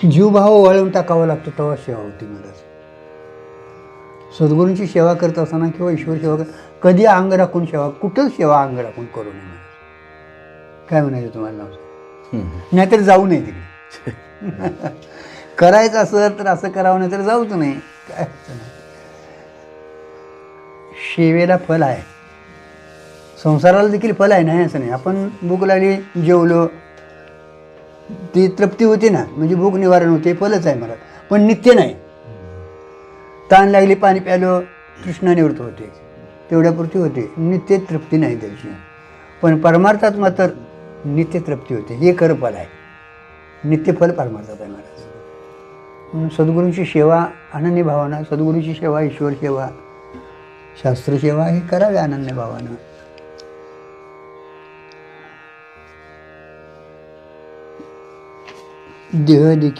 जीवभाव वळवून टाकावा लागतो तेव्हा सेवा होती महाराज. सद्गुरूंची सेवा करत असताना किंवा ईश्वर सेवा कधी अंग राखून सेवा, कुठंच सेवा अंग राखून करू नये महाराज. काय म्हणायचं तुम्हाला नाव? नाहीतर जाऊ नये तिकडे. करायचं असं तर असं करावं, नाही तर जाऊच नाही. काय अडचण नाही. सेवेला फल आहे, संसाराला देखील फल आहे, नाही असं नाही. आपण भूक लागली जेवलो, ती तृप्ती होते ना, म्हणजे भूक निवारण होते, फलच आहे मला. पण नित्य नाही. ताण लागली पाणी प्यालो, तृष्णा निवृत्त होते, तेवढ्यापुरती होते, नित्य तृप्ती नाही त्याची. पण परमार्थात मात्र नित्य तृप्ती होते. हे खरं फल आहे, नित्य फल परमार्थात आहे महाराज. म्हणून सद्गुरूंची सेवा अनन्य भावानं, सद्गुरूंची सेवा, ईश्वर सेवा, शास्त्रसेवा हे करावे अनन्य भावानं. देह देखील